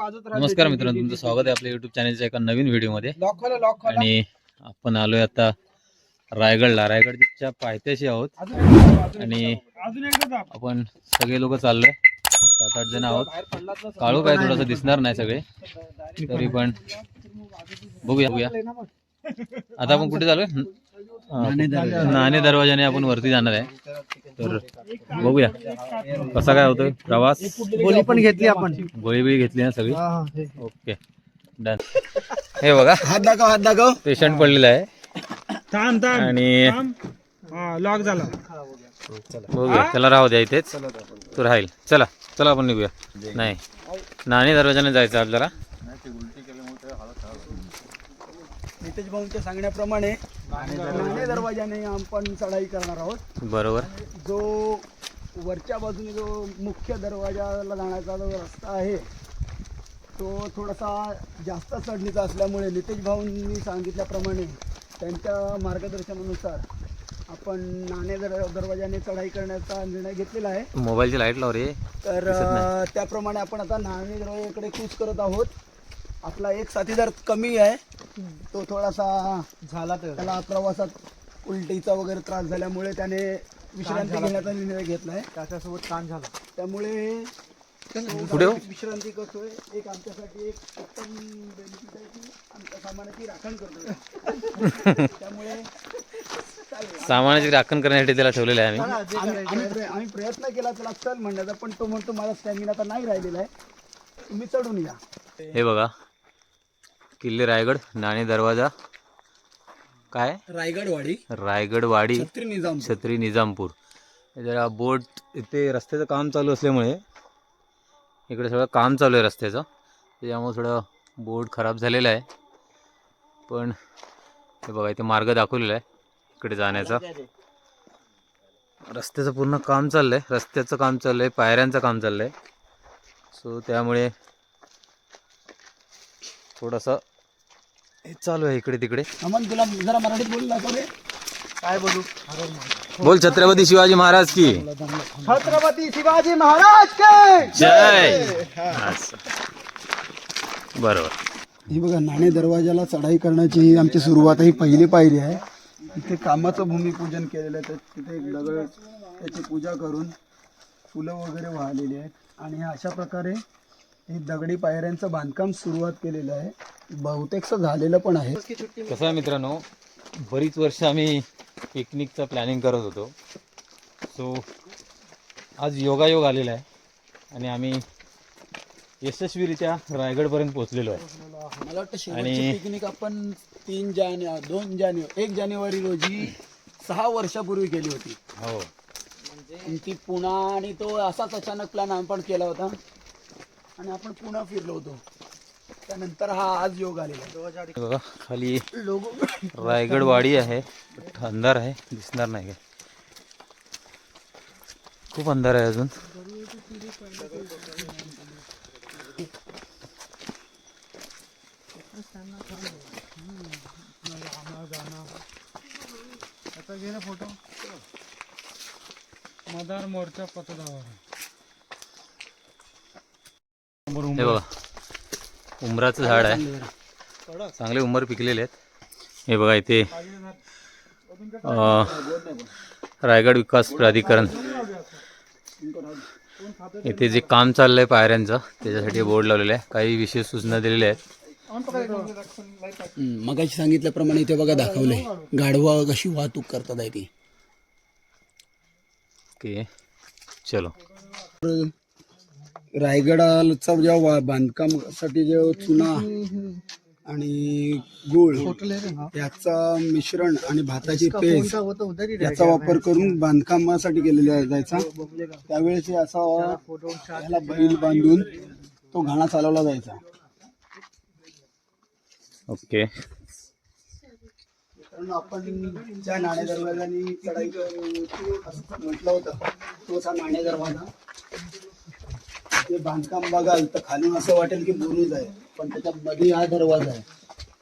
नमस्कार मित्रांनो, तुमचं स्वागत आहे आपल्या युट्यूब चॅनलच्या एका नवीन व्हिडिओमध्ये. आणि आपण आलोय आता रायगडला. रायगडच्या पायथ्याशी आहोत आणि आपण सगळे लोक चाललोय, 7-8 जण आहोत. काळू काय थोडंसं दिसणार नाही सगळे, तरी पण बघूया. आता आपण कुठे चाललोय? नाणे दरवाजाने आपण वरती जाणार आहे. तर बघूया कसा काय होतोय प्रवास. गोळी पण घेतली आपण, गोळी घेतली ना सगळी. Okay done. हे बघा, हात दाखव. पेशंट पडलेला आहे आणि लॉक झाला. बघूया, त्याला राहू द्या इथेच, तो राहील. चला आपण निघूया. नाही, नाणे दरवाजाने जायचं आपल्याला. नितेश भाऊंच्या सांगण्याप्रमाणे नाणे दरवाजाने आपण चढाई करणार आहोत. बरोबर. जो वरच्या बाजूने जो मुख्य दरवाजाला जाण्याचा जो रस्ता आहे तो थोडासा जास्त चढणीचा असल्यामुळे नितेश भाऊंनी सांगितल्याप्रमाणे त्यांच्या मार्गदर्शनानुसार आपण नाणे दरवाजाने चढाई करण्याचा निर्णय घेतलेला आहे. मोबाईलची लाईट लाव रे. तर त्याप्रमाणे आपण आता नाणे दरवाजाकडे कूच करत आहोत. आपला एक साथीदार कमी आहे, तो थोडासा झाला, तर त्याला प्रवासात उलटीचा वगैरे त्रास झाल्यामुळे त्याने विश्रांती घेण्याचा निर्णय घेतला आहे. त्याच्यासोबत ताण झाला, त्यामुळे पुढे विश्रांती करतोय. एक आमच्यासाठी एक उत्तम बेनिफिट आहे की आमच्या सामानाची राखण करतोय. त्यामुळे सामानाची राखण करण्यासाठी त्याला ठेवलेलं आहे आम्ही प्रयत्न केला त्याला चल म्हणण्याचा, पण तो म्हणतो माझा स्टॅमिना तर नाही राहिलेला आहे, तुम्ही चढून या. हे बघा, किल्ले रायगड, नाणे दरवाजा, काय रायगडवाडी, छत्री निजामपूर. जरा बोट इथे रस्त्याचं काम चालू असल्यामुळे, इकडे सगळं काम चालू आहे रस्त्याचं, त्याच्यामुळे थोडं बोर्ड खराब झालेलं आहे. पण हे बघा, इथे मार्ग दाखवलेला आहे इकडे जाण्याचा. रस्त्याचं पूर्ण काम चाललं आहे, रस्त्याचं काम चाललं आहे, पायऱ्यांचं काम चाललं आहे. सो त्यामुळे थोडंसं हे चालू आहे इकडे तिकडे. अमन, तुला जरा मराठीत बोलला का रे? काय बोलू? बोल छत्रपती शिवाजी महाराज की छत्रपती शिवाजी महाराज के जय. बरोबर. ही बघा, नाणे दरवाजाला चढाई करण्याची ही आमची सुरुवात, ही पहिली पायरी आहे. इथे कामाचं भूमिपूजन केलेलं आहे. तिथे एक दगड, त्याची पूजा करून फुलं वगैरे वाहलेली आहेत आणि अशा प्रकारे ही दगडी पायऱ्यांचं बांधकाम सुरुवात केलेलं आहे. बहुतेकसं झालेलं पण आहे. कसं आहे मित्रांनो, बरीच वर्ष आम्ही पिकनिकचं प्लॅनिंग करत होतो. सो आज योगायोग आलेला आहे आणि आम्ही यशस्वीरित्या रायगडपर्यंत पोहोचलेलो आहे. मला वाटतं शेवटची पिकनिक आपण 1 जानेवारी रोजी 6 वर्षापूर्वी केली होती. हो, ती पुणा, आणि तो असाच अचानक प्लॅन आपण केला होता आणि आपण पुन्हा फिरलो होतो. त्यानंतर हा आज योग आलेला. बघा, खाली रायगडवाडी आहे, अंधार आहे, दिसणार नाही काय, खूप अंधार आहे अजून. फोटो मदार मोर्चा पतदावर. हे बघा, उमराचं झाड आहे, चांगले उमर पिकलेले आहेत. हे बघा, इथे रायगड विकास प्राधिकरण, इथे जे काम चाललंय पायऱ्यांचं, त्याच्यासाठी बोर्ड लावलेला आहे. काही विशेष सूचना दिलेल्या आहेत. मगाशी सांगितल्याप्रमाणे इथे बघा दाखवले गाढवा कशी वाहतूक करतात आहे ती. ओके, चलो. रायगडाचा जेव्हा बांधकामासाठी जे चुना आणि गूळ याचा मिश्रण आणि भाताची पेस्ट याचा वापर करून बांधकामासाठी केलेला जायचा. त्यावेळेस असा याला बैल बांधून तो घाणा चालवला जायचा. ओके. आपण ज्या नाणे दरवाजाने चढाई म्हटलं होतं तोच हा नाणे दरवाजा. ते बांधकाम बघाल तर खालून असं वाटेल की बुरुज आहे, पण त्याच्या मध्ये हा दरवाजा आहे.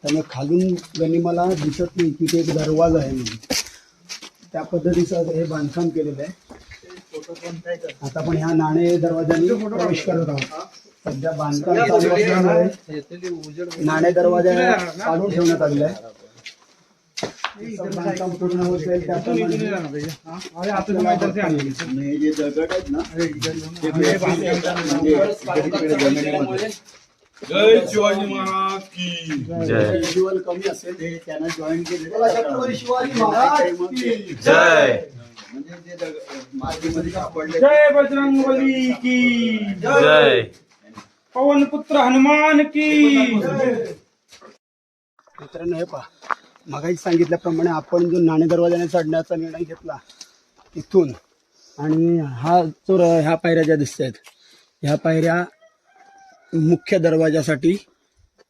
त्यामुळे खालून गनिमाला दिसत नाही की ते एक दरवाजा आहे म्हणून. त्या पद्धतीचं हे बांधकाम केलेलं आहे. आता आपण ह्या नाणे दरवाजाने प्रवेश करत आहोत. सध्या बांधकाम चालू असल्यामुळे नाणे दरवाजा काढून ठेवण्यात आलेला आहे. बांधकाम पूर्ण होत जाईल त्याप्रमाणे जे दगड आहेत ना जय शिवाजी महाराज की जय विज्युअल कमी असेल हे त्यांना जॉईन केलेलं जय म्हणजे जे मातीमध्ये सापडले. जय बजरंगबली की जय पवन पुत्र हनुमान की. मित्रांनो हे पहा, मगाशी सांगितल्याप्रमाणे आपण जो नाणे दरवाजाने चढण्याचा निर्णय घेतला इथून, आणि हा जो ह्या पायऱ्या ज्या दिसत आहेत ह्या पायऱ्या मुख्य दरवाजासाठी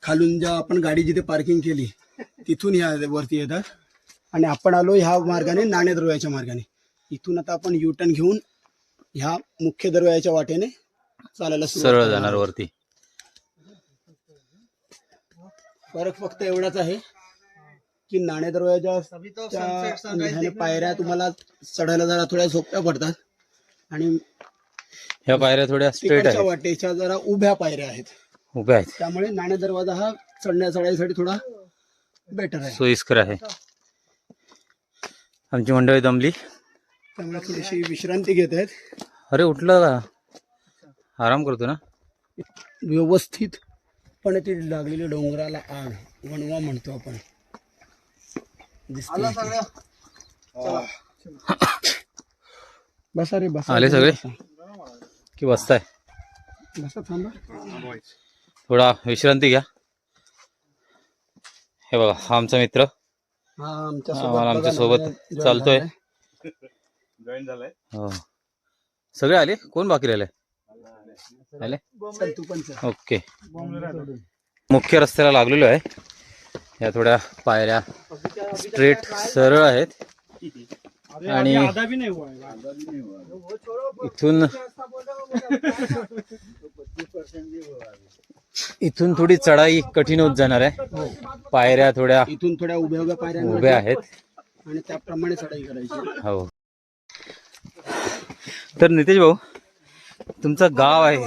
खालून ज्या आपण गाडी जिथे पार्किंग केली तिथून ह्या वरती येतात, आणि आपण आलो ह्या मार्गाने नाणे दरवाजाच्या मार्गाने. इथून आता आपण युटर्न घेऊन ह्या मुख्य दरवाजाच्या वाटेने चालायला सुरुवात सरळ करणार जाणार आहोत. वरती. फरक फक्त एवढाच आहे की नाणे दरवाजाच्या पायऱ्या तुम्हाला चढायला जरा थोड्या सोप्या पडतात, आणि ह्या पायऱ्या थोड्या स्ट्रेट तिकडच्या आहेत, वाटेच्या जरा उभ्या पायऱ्या आहेत. उभ्या आहेत, त्यामुळे नाणे दरवाजा हा चढण्यासाठी थोडा बेटर आहे. सोयीस्कर आहे. आमची मंडळी दमली. त्यामुळे थोडीशी विश्रांती घेत आहेत. अरे उठलं का? आराम करतो ना. व्यवस्थितपणे ती लागलेली डोंगराला आड वणवा म्हणतो आपण. दिसतंय ते. बसा रे बसा. आले सगळे की बसताय? बसा थांबा. थोडा विश्रांती घ्या. हे बघा हा आमचा मित्र हा आमच्या सोबत चालतोय. जॉईन झालाय. हो सगळे आले. कोण बाकी राहिले? आले. चल तू पण चल. ओके. मुख्य रस्त्याला लागलेलो आहे. या थोड्या पायऱ्या स्ट्रेट सरळ आहेत, आणि इथून थोडी चढाई कठीण होत जाणार आहे. पायऱ्या थोड्या इथून थोड्या उभ्या पायऱ्या उभ्या आहेत, आणि त्याप्रमाणे चढाई करायची. हो. तर नितेश भाऊ, तुमचं गाव आहे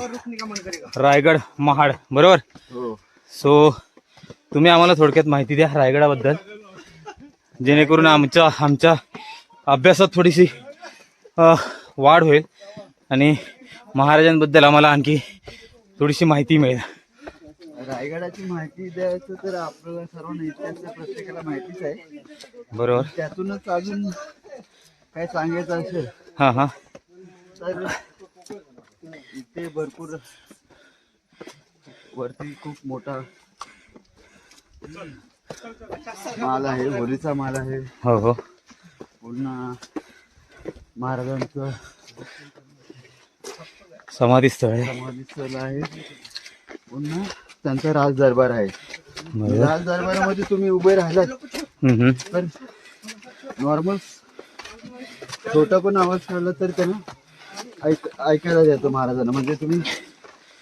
रायगड महाड, बरोबर? सो तुम्ही आम्हाला थोडक्यात माहिती द्या रायगडाबद्दल, जेणेकरून आमच्या अभ्यासात थोडीशी वाढ होईल आणि महाराजांबद्दल आम्हाला आणखी थोडीशी माहिती मिळेल. रायगडाची माहिती द्यायचं तर आपल्याला सर्वांना इतिहास प्रत्येकाला माहितीच आहे, बरोबर? त्यातूनच अजून काय सांगायचं असेल हां हां. तर इथे भरपूर वरती खूप मोठा माल आहे, होलीचा माल आहे. हो हो. पुन्हा महाराजांचं समाधी स्थळ आहे. समाधी स्थळ आहे. पुन्हा त्यांचा राज दरबार आहे. राज दरबारामध्ये तुम्ही उभे राहिलात तर नॉर्मल छोटा पण आवाज काढला तर त्यांना ऐकायला येतो महाराजांना. म्हणजे तुम्ही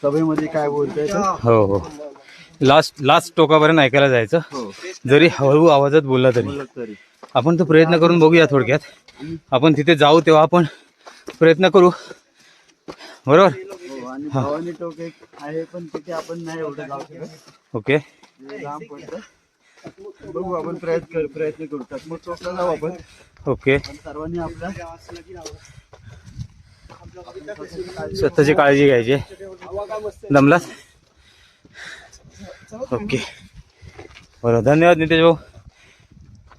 सभेमध्ये काय बोलताय ते. हो हो. लास्ट टोकापर्यंत ऐकायला जायचं, जरी हळू आवाजात बोलला तरी. आपण तो प्रयत्न करून बघूया. थोडक्यात आपण तिथे जाऊ तेव्हा आपण प्रयत्न करू, बरोबर? आणि भवानी टोक एक आहे, पण तिथे आपण नाही एवढं जाऊ शकत. ओके. लांब पडतं. बघू आपण प्रयत्न करू. मग टोकला जाऊ आपण. ओके. सर्वांनी आपल्या स्वतःची काळजी घ्यायची. दमलात? ओके. बरं, धन्यवाद नितेश भाऊ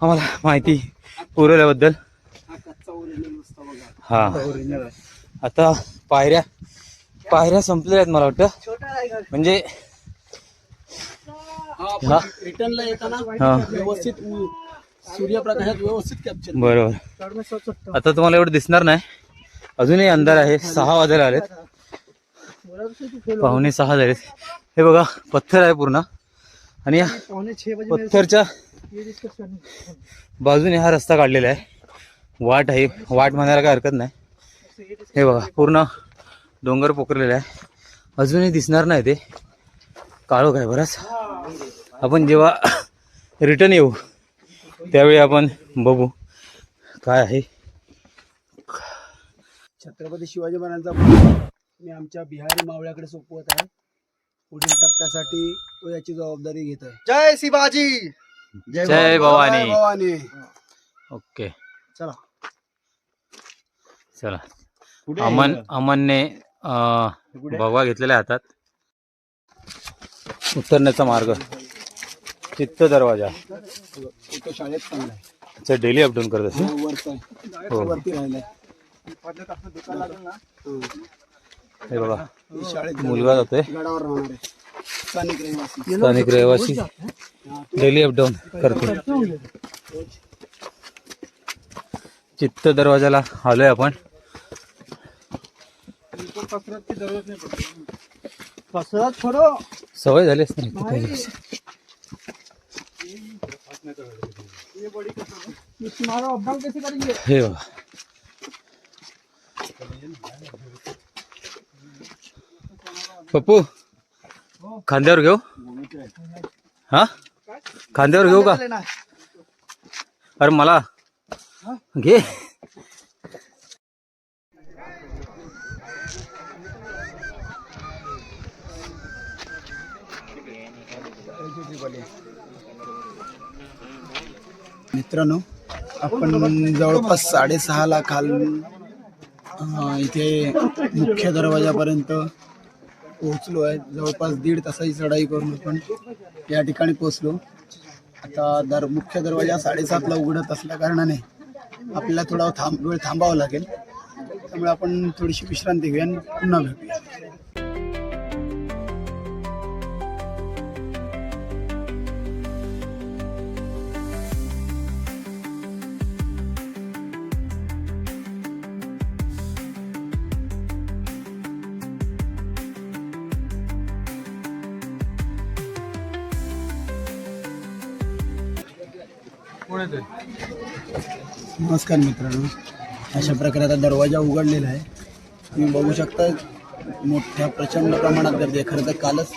आम्हाला माहिती पुरवल्याबद्दल. हा, आता पायऱ्या संपलेल्या आहेत मला वाटतं. म्हणजे रिटर्नला येताना हा, व्यवस्थित सूर्यप्रकाशात व्यवस्थित कॅप्चर. बरोबर. आता तुम्हाला एवढं दिसणार नाही, अजूनही अंधार आहे. 6 वाजायला आलेत, 5:45 झालेत. हे बघा पत्थर आहे पूर्ण, आणि या पत्थरच्या बाजूने हा रस्ता काढलेला आहे. वाट आहे, वाट म्हणायला काय हरकत नाही. हे बघा पूर्ण डोंगर पोखरलेला आहे. अजूनही दिसणार नाही ते, काळोख आहे बराच. आपण जेव्हा रिटर्न येऊ त्यावेळी आपण बघू काय आहे. छत्रपती शिवाजी महाराजांचा मी आमच्या बिहारी मावळ्याकडे सोपवत आहे. पुढील टप्प्यासाठी तो याची जबाबदारी घेत आहे. जय शिवाजी. जय जय भवानी. भवानी. ओके चला चला. कुठे अमनने भगवा घेतलेल्या हातात. उतरण्याचा मार्ग चित्त दरवाजा. तो शाळेत चांगला आहे. चा डेली अपडाऊन करत असेल. वरचा हो. वरती राहिलाय. हे बघा ही शाळेत मुलगा जातोय. गडावर राहणार आहे. स्थानिक रहिवासी. स्थानिक रहिवासी डेली अपडाऊन करते. चित्त दरवाजाला आलोय आपण. कसरत थोडं सवय झाली असते ना. तुम्हारा अपडाउन कैसे करेंगे? हे बघा पप्पू खांद्यावर घेऊ. हा खांद्यावर घेऊ का? अरे मला घे. मित्रांनो, आपण जवळपास 6:30 खाल इथे मुख्य दरवाजापर्यंत पोहोचलो आहे. जवळपास 1.5 तासाची चढाई करून आपण या ठिकाणी पोहोचलो. आता मुख्य दरवाजा 7:30ला उघडत असल्या कारणाने आपल्याला थोडा वेळ थांबावा लागेल. त्यामुळे आपण थोडीशी विश्रांती घेऊया आणि पुन्हा भेटूया. नमस्कार मित्रांनो, अशा प्रकारे आता दरवाजा उघडलेला आहे. तुम्ही बघू शकता मोठ्या प्रचंड प्रमाणात गर्दी आहे. खरं तर कालच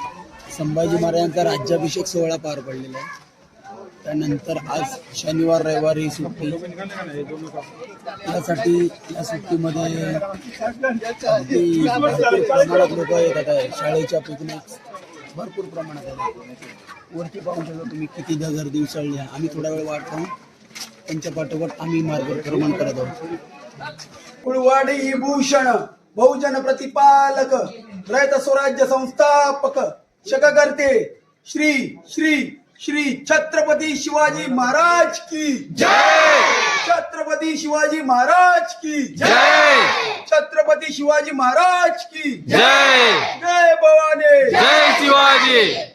संभाजी महाराजांचा राज्याभिषेक सोहळा पार पडलेला आहे. त्यानंतर आज शनिवार रविवारी सुट्टी. यासाठी या सुट्टीमध्ये अगदी भरपूर प्रमाणात लोक येतात आहे. शाळेच्या पिकनिक भरपूर प्रमाणात आहेत. वरती पाहून शकता तुम्ही किती गर्दी उसळली आहे. आम्ही थोडा वेळ वाट पाहून त्यांच्या पाठोपाठ आम्ही मार्गक्रमण करत आहोत. कुळवाडी भूषण बहुजन प्रतिपालक रयत स्वराज्य संस्थापक शककर्ते श्री श्री श्री छत्रपती शिवाजी महाराज की जय. छत्रपती शिवाजी महाराज की जय. छत्रपती शिवाजी महाराज की जय. जय भवानी. जय शिवाजी.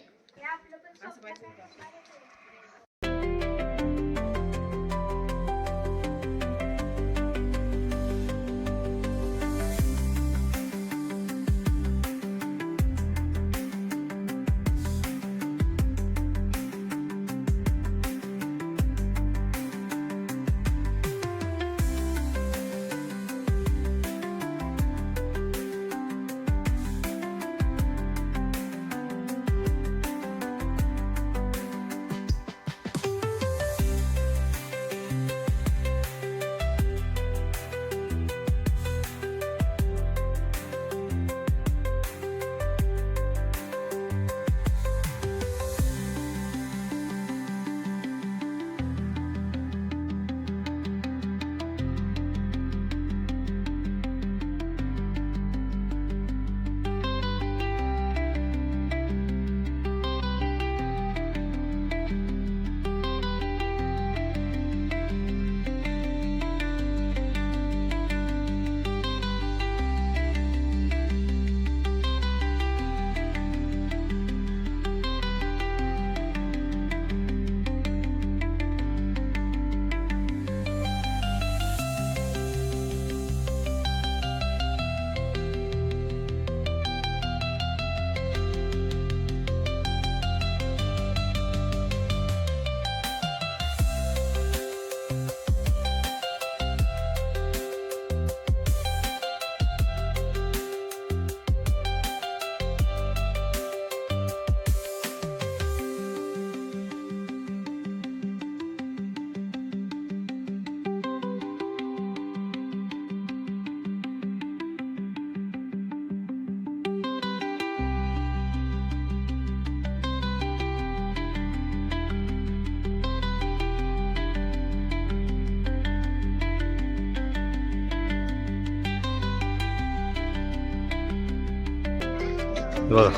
बघा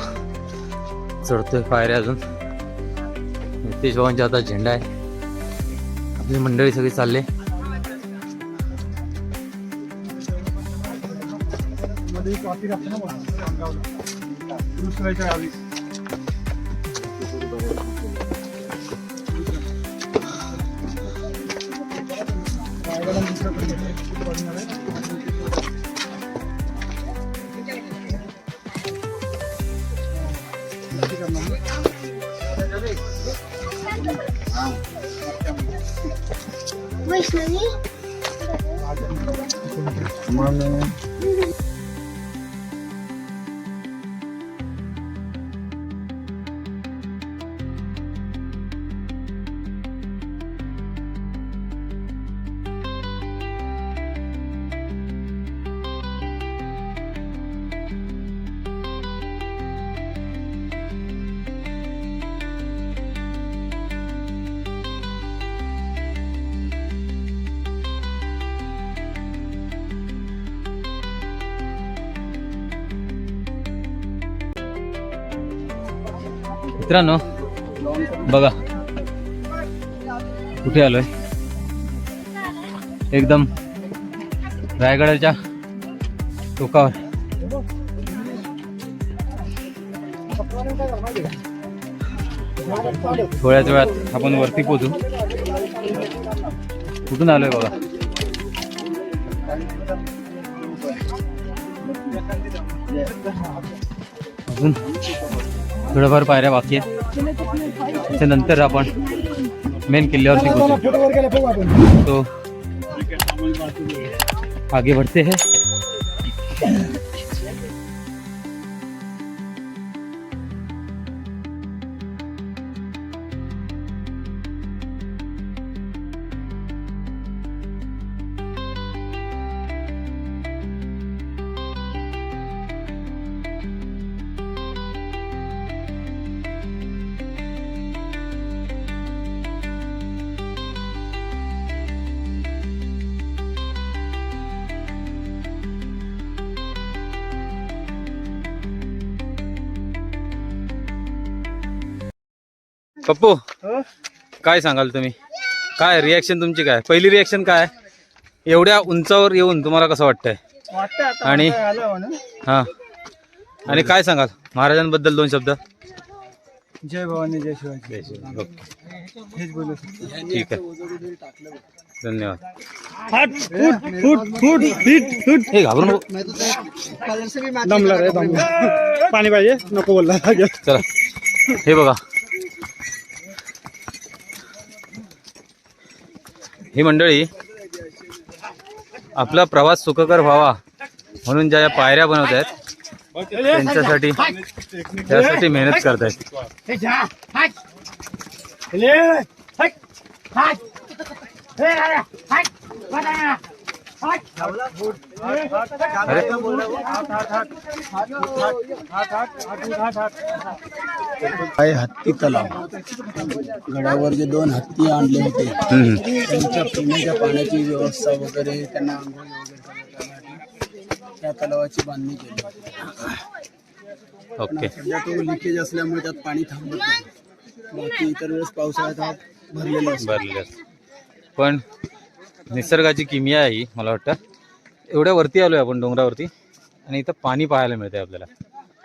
चढतोय पायऱ्या अजून. नितेश भावांच्या हातात झेंडा आहे. आपली मंडळी सगळी चालले. वैष्णवी मित्रांनो बघा कुठे आलोय. एकदम रायगडाच्या टोकावर. थोड्याच वेळात आपण वरती पोहोचू. कुठून आलोय बघा. अजून थोडंफार पायऱ्या बाकी आहे. त्याच्यानंतर आपण मेन किल्ल्यावरती पोहोचू. तो आगे बढ़ते हैं. पप्पू काय सांगाल तुम्ही. काय रिॲक्शन तुमची. काय पहिली रिॲक्शन काय. एवढ्या उंचावर येऊन तुम्हाला कसं वाटतंय. आणि हा आणि काय सांगाल महाराजांबद्दल 2 शब्द. जय भवानी जय शिवाजी. हेच बोलू. ठीक आहे धन्यवाद. हे घाबरू नको. दमला रे पाणी पाहिजे नको बोलला. चला हे बघा ही मंडळी आपला प्रवास सुखकर व्हावा म्हणून ज्या पायऱ्या बनवत आहेत त्यांच्यासाठी त्यासाठी मेहनत करतायत. काय हत्ती तलाव. गडावर जे 2 हत्ती आणले होते त्यांच्या पिण्याच्या पाण्याची व्यवस्था वगैरे त्यांना आंघोळ वगैरे करण्यासाठी त्या तलावाची बांधणी केली. ओके सध्या तो लिकेज असल्यामुळे त्यात पाणी थांबत नाही. बाकी इतर वेळेस पावसाळ्यात भरलेलं भरलेले असते. पण निसर्गाची किमया आहे ही. मला वाटतं एवढ्या वरती आलोय आपण डोंगरावरती आणि इथं पाणी पाहायला मिळतंय आपल्याला.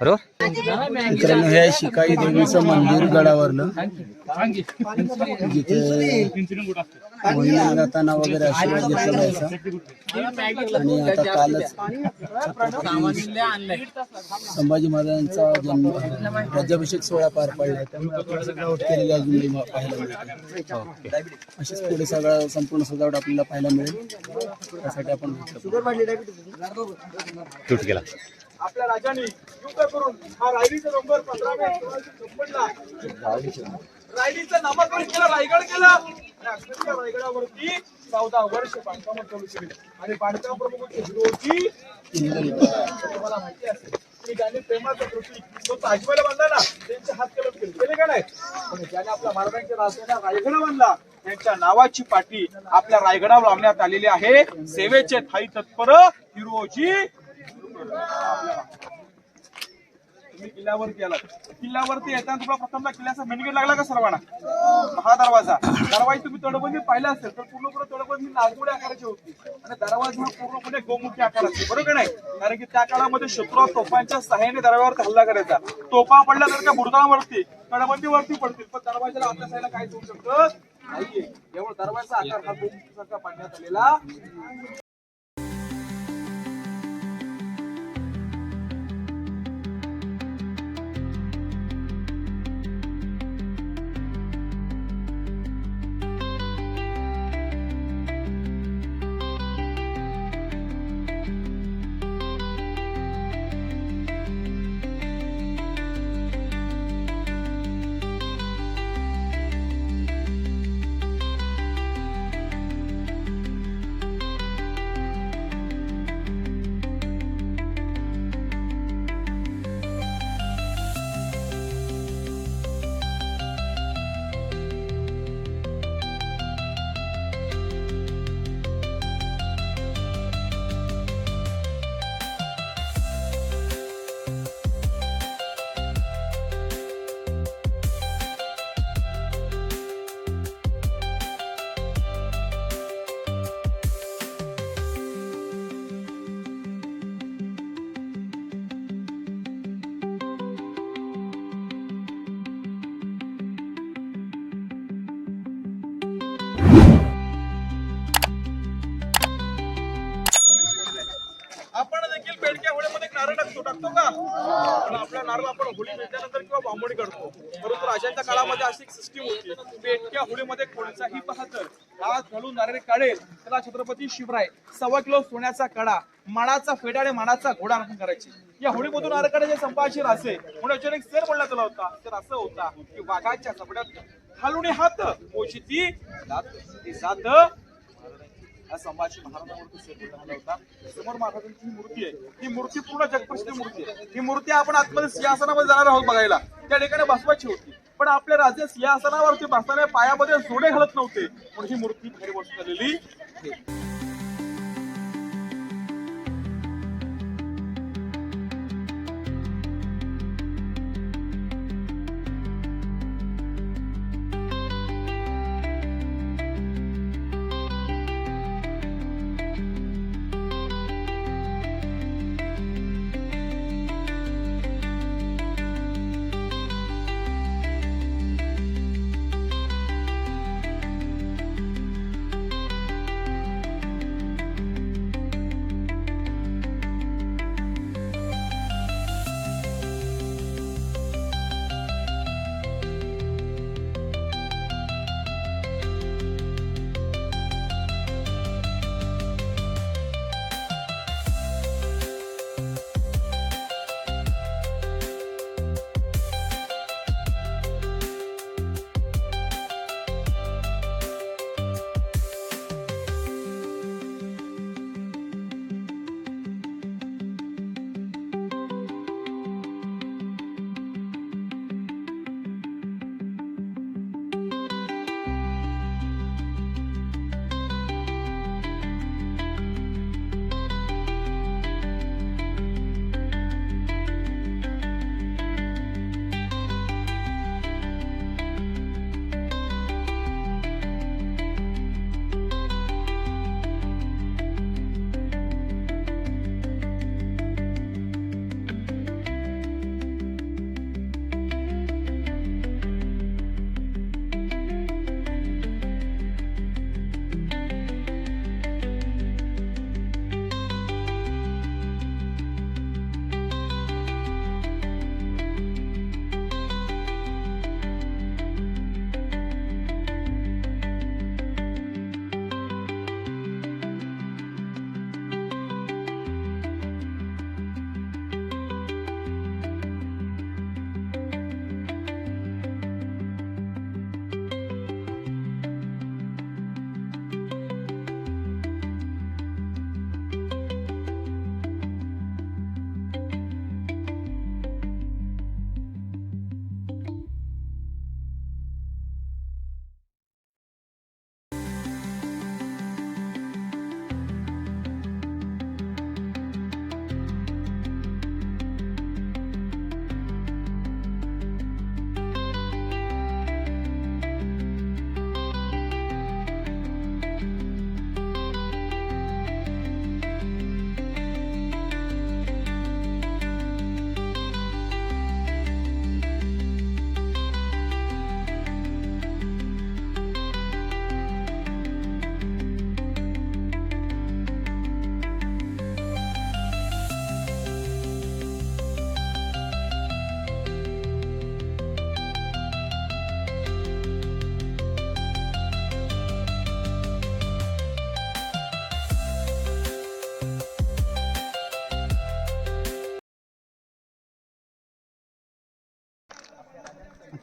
बरोबर मित्रांनो हे आहे शिकाई देवीचं मंदिर गडावरलं जिथे मोहिमा जाताना वगैरे आशीर्वाद घेतला जायचा. आणि आता कालच संभाजी महाराजांचा जन्म राज्याभिषेक सोहळा पार पडला त्यामुळे आपल्याला सजावट केलेली अजूनही पाहायला मिळते. अशीच पुढे सगळं संपूर्ण सजावट आपल्याला पाहायला मिळेल. त्यासाठी आपण तुट गेला. आपल्या राजाने युद्ध करून हा रायरीचा नंबर 15 मे 1654 रायरीचं नामकरण केलं. रायगड केलं आणि अक्षरशः रायगडावरती 14 वर्ष बांधकाम चालू केली. आणि बांधकाम प्रमुखांची विरोधी तुम्हाला माहिती असेल की ज्याने प्रेमाचं प्रतीक तो ताजमहल बांधला ना त्यांचे हात कलम केले का नाही. पण ज्याने आपल्या महाराजांच्या राजधानी रायगड बांधला त्यांच्या नावाची पाटी आपल्या रायगडावर लावण्यात आलेली आहे. सेवेचे ठाई तत्पर हिरोजी. तुम्ही किल्ल्यावरती आलात. किल्ल्यावरती येताना तुम्हाला प्रथमला किल्ल्याचा मेन गेट लागला का सर्वांना? हा दरवाजा तुम्ही तडबंदी पाहिला असेल तर पूर्णपणे तडबंदी नागमोडी आकाराची होती आणि दरवाजा हा पूर्णपणे गोमुखी आकाराची, बरोबर नाही? कारण की त्या काळामध्ये शत्रू तोफांच्या सहाय्याने दरवाजावर हल्ला करायचा. तोफा पडल्या तर त्या बुरुजावरती तडबंदीवरती पडतील, पण दरवाजाला आपल्या साईडला काय होऊ शकत नाहीये. एवढा दरवाजाचा आकार हा गोमुखीसारखा बांधण्यात आलेला. आपण देखील बेडक्या होळीमध्ये नारळ टाकतो का? पण आपला नारळ आपण होळी पेटल्यानंतर किंवा बांबोडी काढतो. परंतु राजांच्या काळामध्ये अशी एक सिस्टीम होती, बेडक्या होळीमध्ये कोणताही बहादर हात घालून नारळ काढेल त्याला छत्रपती शिवराय 1.25 किलो सोन्याचा कडा, मानाचा फेडा आणि मानाचा घोडा अर्पण करायचे. या होळीमधून नारळ काढायचे संपाची रासे म्हणून याच्यावर एक सर बोलण्यात आला होता. तर असं होता की वाघाच्या जबड्यात घालून हात पोचिती जात हा संभाजी महाराजांवरती सेट झाला होता. समोर महाराजांची ही मूर्ती आहे, ही मूर्ती पूर्ण जगप्रसिद्ध मूर्ती आहे. ही मूर्ती आपण आतमध्ये सिंहासनामध्ये जाणार आहोत बघायला. त्या ठिकाणी बसवायची होती, पण आपले राजे सिंहासनावरती बसताना पायामध्ये जोडे घालत नव्हते म्हणून ही मूर्ती खाली बसून आलेली आहे.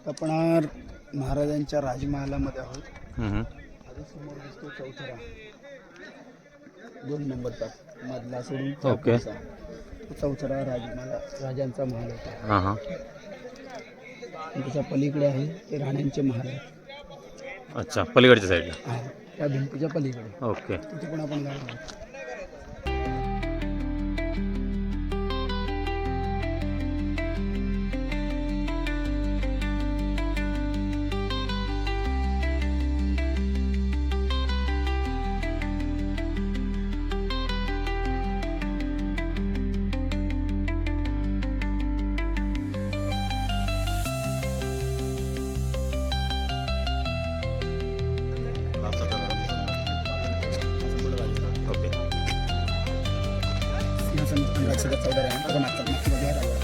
आपण महाराजांच्या राजमहालामध्ये आहोत. आता समोर दिसतो चौथरा 2 नंबरचा मधला सोडून ओके. तो चौथरा राजांचा महल होता. हां हां. त्याच्या पलीकडे आहे ते राण्यांचे महल आहे. अच्छा, पलीकडच्या साईडला. हा, त्या भिंतीच्या पलीकडे. ओके. तिथे पण आपण जाणार आहोत. ओके. सिंहासन सम्राट चौदा आहे. आपण आता मागच्या बाजूला आलो.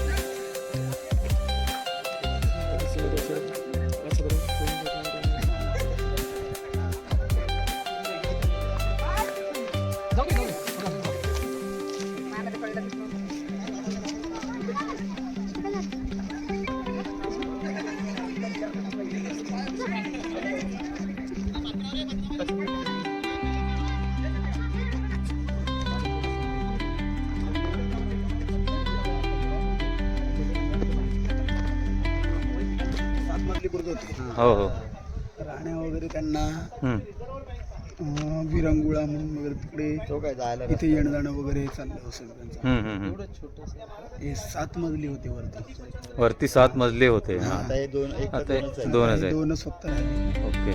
सातमजली बुरुज होती. हो हो. राण्या वगैरे त्यांना हम्म. विरंगुळा म्हणून वगैरे तिकडे तो काय जायला इथे येणं जाणं वगैरे चाललं असेल त्यांचं. हे 7 मजली होते वरती. वरती 7 मजले होते. हां. आता हे दोन एक आता दोनच आहे. 2च आहे. 2च फक्त राहिले. ओके.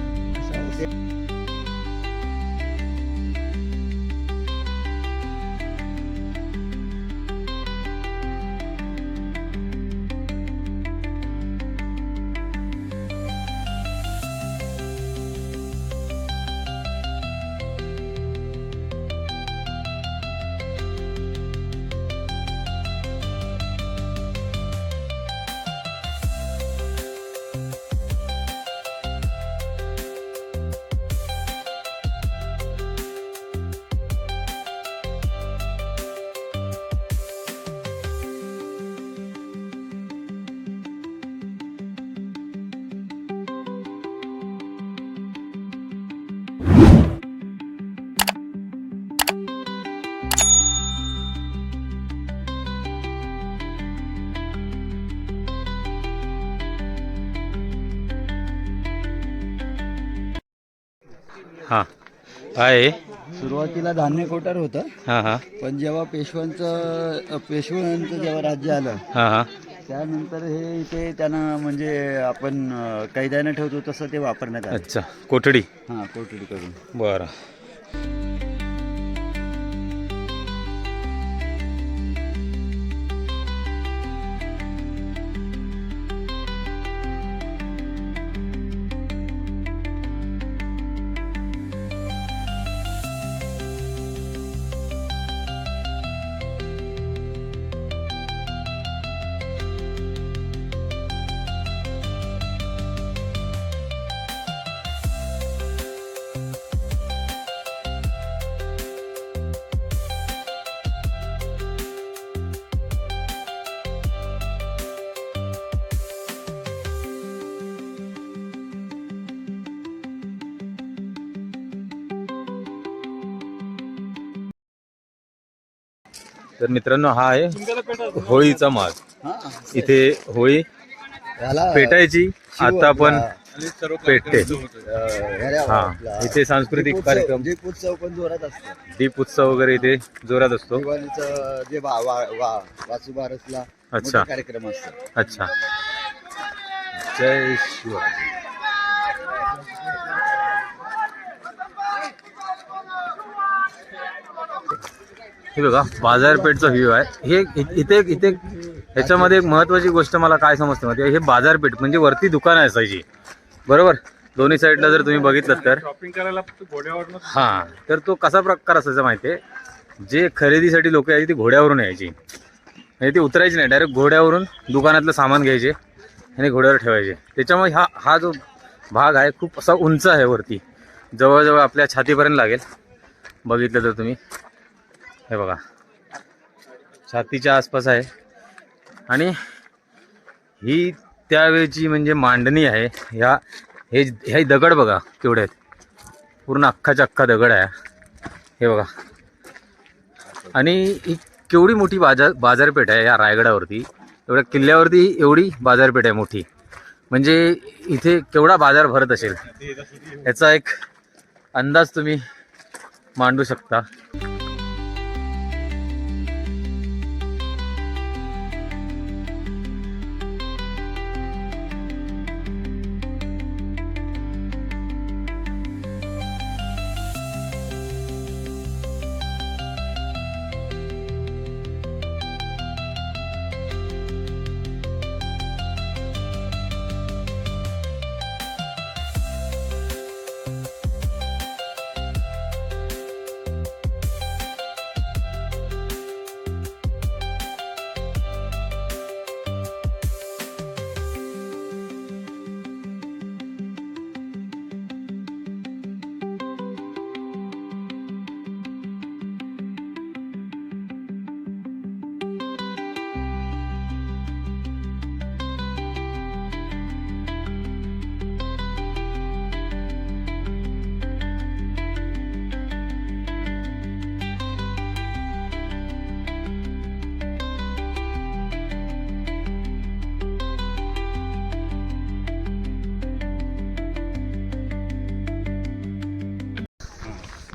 हां. काय आहे? सुरुवातीला धान्य कोठार होतं, हां हां. पण जेव्हा पेशव्यांचं जेव्हा राज्य आलं हां हां. त्यानंतर हे इथे त्यांना म्हणजे आपण कैद्यानं ठेवतो तसं ते वापरण्यात आलं. अच्छा, कोठडी. हां, कोठडी करून. बरं. तर मित्रांनो, हा आहे होळीचा माज. हां, इथे होळी याला पेटायची. आता आपण पेटते. ह्याला हा, आपला इथे सांस्कृतिक कार्यक्रम, दीपोत्सव पण जोरात असतो. दीप उत्सव वगैरे इथे जोरात असतो. दिवाळीचं जे वासुबारसला अच्छा. मोठे कार्यक्रम असतात. अच्छा. जय शिवाजी. हे बघा, बाजारपेठचा व्ह्यू आहे. हे इथे इथे ह्याच्यामध्ये एक महत्वाची गोष्ट मला काय समजते माहिती, हे बाजारपेठ म्हणजे वरती दुकानं असायची, बरोबर. दोन्ही साईडला जर तुम्ही बघितलं तर शॉपिंग करायला फक्त घोड्यावर हां, तर तो कसा प्रकार असायचा माहिती आहे, जे खरेदीसाठी लोक यायची ती घोड्यावरून यायची. म्हणजे ती उतरायची नाही, डायरेक्ट घोड्यावरून दुकानातलं सामान घ्यायचे आणि घोड्यावर ठेवायचे. त्याच्यामुळे हा जो भाग आहे खूप असा उंच आहे, वरती जवळजवळ आपल्या छातीपर्यंत लागेल. बघितलं तर तुम्ही हे बघा, छातीच्या आसपास आहे. आणि ही त्यावेळची म्हणजे मांडणी आहे. हे दगड बघा केवढे आहेत, पूर्ण अख्खाच्या अख्खा दगड आहे हे बघा. आणि ही केवढी मोठी बाजारपेठ आहे या रायगडावरती, एवढ्या किल्ल्यावरती एवढी बाजारपेठ आहे मोठी, म्हणजे इथे केवढा बाजार भरत असेल याचा एक अंदाज तुम्ही मांडू शकता.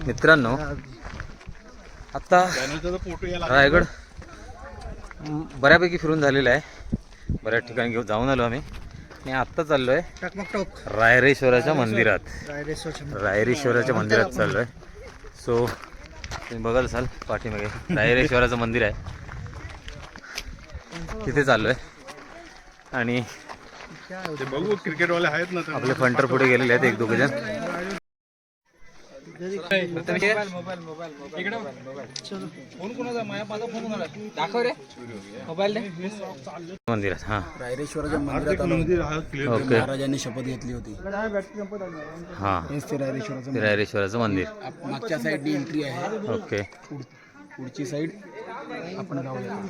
मित्रांनो, आता रायगड बऱ्यापैकी फिरून झालेला आहे, बऱ्याच ठिकाणी जाऊन आलो आम्ही आणि आत्ता चाललो आहे रायरेश्वराच्या मंदिरात. रायरेश्वराच्या मंदिरात चाललो आहे. सो तुम्ही बघाल असाल पाठीमागे रायरेश्वराचं मंदिर आहे, तिथे चाललो आहे. आणि बघू क्रिकेटवाले आहेत ना, आपले फंटर पुढे गेलेले आहेत एक दोघे जण. मंदिरात हा रायरेश्वराच्या मंदिरात आलो. ओके महाराजांनी शपथ घेतली होती. हा हेच ते रायरेश्वराचं रायरेश्वराचं मंदिर. मागच्या साईडनी एंट्री आहे. ओके पुढची साईड आपण जाऊया.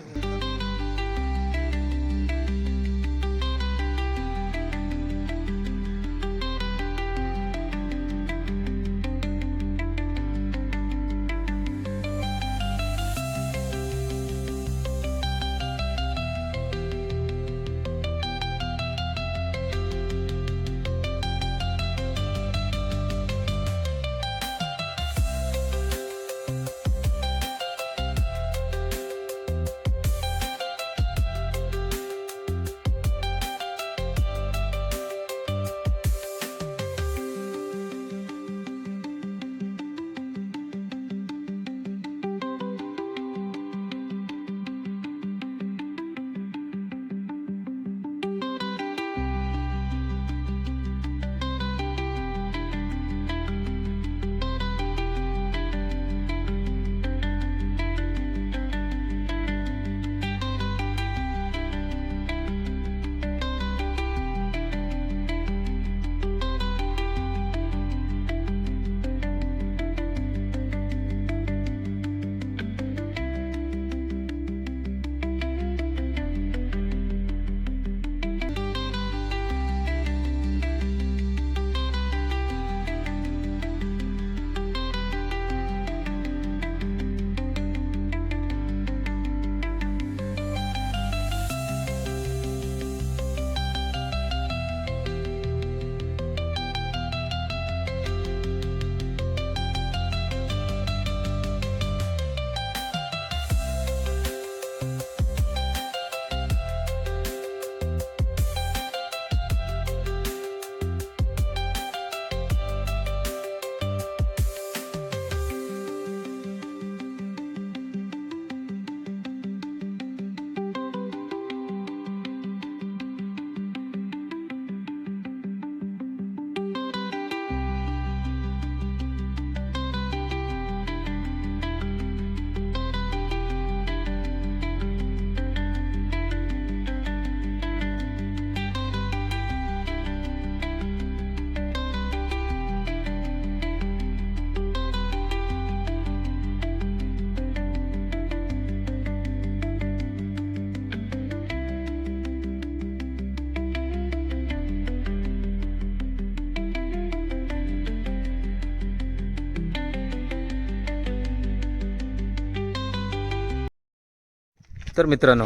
तर मित्रांनो,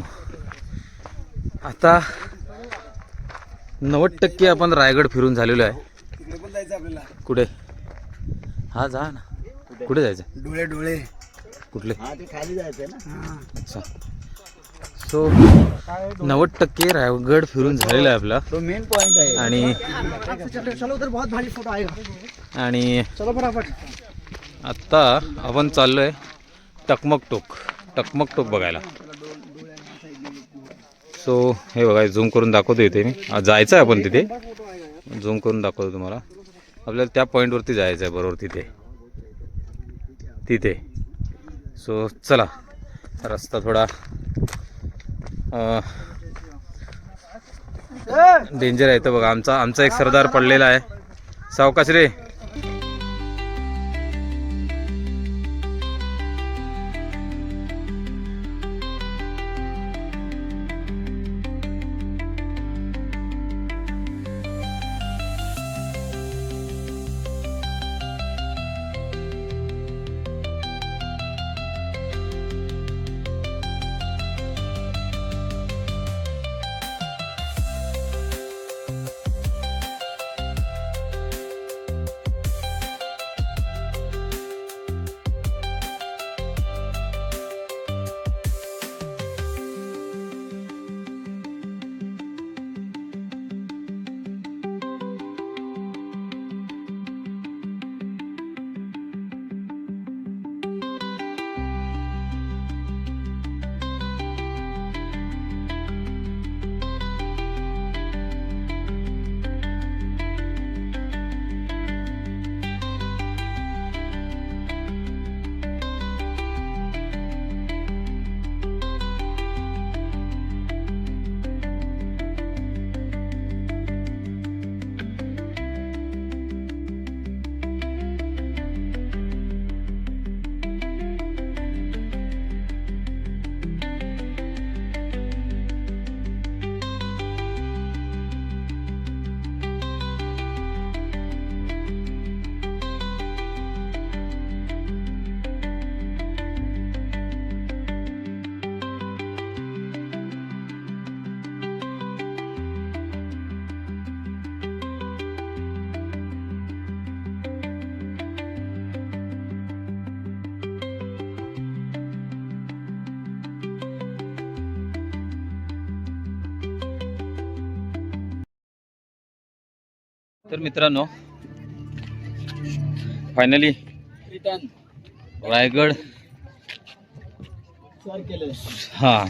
आता 90% आपण रायगड फिरून झालेलो आहे. तिकडे पण जायचं आपल्याला. कुठे? हा जा ना. कुठे जायचं? डोळे डोळे. कुठले? हा ते खाली जायचंय ना. अच्छा. सो 90% रायगड फिरून झालेला आहे आपला. तो मेन पॉइंट आहे. आणि चलो उधर बहुत भारी फोटो आएगा. आणि चलो फटाफट. आत्ता आपण चाललोय टकमक टोक बघायला. सो हे बघा, झूम करून दाखवतो इथे मी. जायचं आहे आपण तिथे, झूम करून दाखवतो तुम्हाला. आपल्याला त्या पॉईंटवरती जायचं आहे, बरोबर तिथे. सो चला. रस्ता थोडा डेंजर आहे. तर बघा, आमचा एक सरदार पडलेला आहे. सावकाश रे. तर मित्रांनो, फायनली रायगड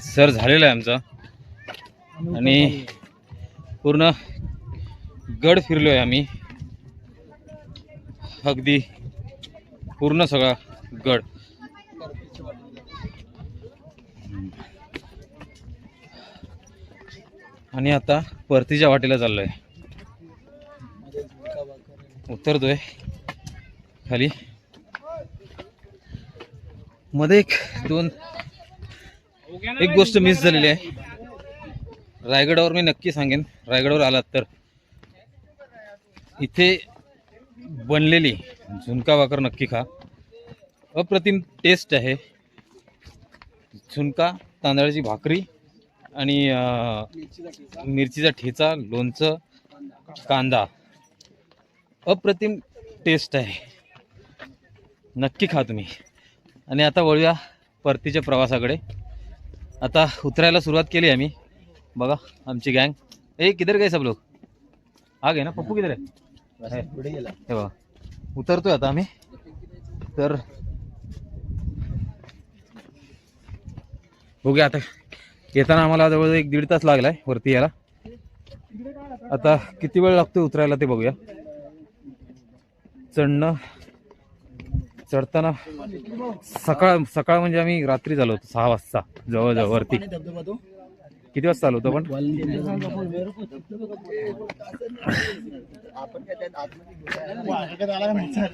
सर झालेला आहे आमचा. आणि पूर्ण गड फिरलोय आम्ही, अगदी पूर्ण सगळा गड. आणि आता परतीच्या वाटेला चाललोय. उतरतोय खाली. मध्ये एक गोष्ट मिस झालेली आहे. रायगडावर मी नक्की सांगेन, रायगडावर आलात तर इथे बनलेली झुणका भाकर नक्की खा. अप्रतिम टेस्ट आहे. झुणका, तांदळाची भाकरी आणि मिरचीचा ठेचा, लोणचं, कांदा. अप्रतिम टेस्ट आहे, नक्की खा तुम्ही. आणि आता वळूया परतीच्या प्रवासाकडे. आता उतरायला सुरुवात केली आम्ही. बघा आमची गँग. किधर गए सब लोग? आ गए ना? पप्पू किधर आहे? पुढे गेला. हे बघा, उतरतोय आता आम्ही. तर बघूया आता. येताना आम्हाला जवळ 1-1.5 तास लागलाय वरती यायला. आता किती वेळ लागतोय उतरायला ते बघूया. चढताना सकाळ म्हणजे आम्ही रात्री झालो होतो 6 वाजता जवळजवळ वरती. किती वाजता आलो होतो आपण?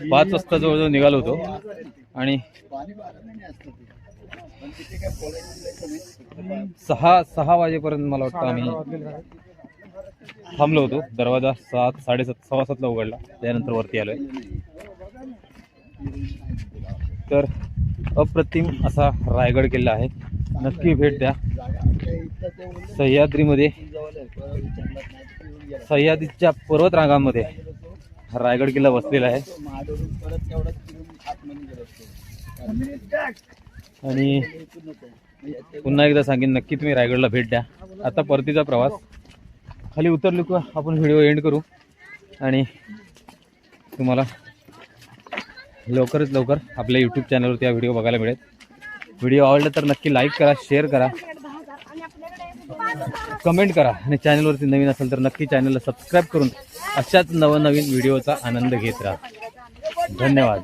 5 वाजता जवळजवळ निघालो होतो. आणि 6 वाजेपर्यंत मला वाटतं आम्ही थांबलो होतो. दरवाजा 7:30-7:15 उघडला. त्यानंतर वरती आलोय. तर अप्रतिम असा रायगड किल्ला आहे. नक्की भेट द्या. सह्याद्रीमध्ये सह्याद्रीच्या पर्वत रांगांमध्ये हा रायगड किल्ला बसलेला आहे. आणि पुन्हा एकदा सांगेन, नक्की तुम्ही रायगडला भेट द्या. आता परतीचा प्रवास. खाली उतरलो का आपण व्हिडिओ एंड करू आणि तुम्हाला लवकरच लवकर आपल्या यूट्यूब चॅनलवरती हा व्हिडिओ बघायला मिळेल. व्हिडिओ आवडला तर नक्की लाईक करा, शेअर करा, कमेंट करा आणि चॅनलवरती नवीन असेल तर नक्की चॅनलला सबस्क्राईब करून अशाच नवनवीन व्हिडिओचा आनंद घेत राहा. धन्यवाद.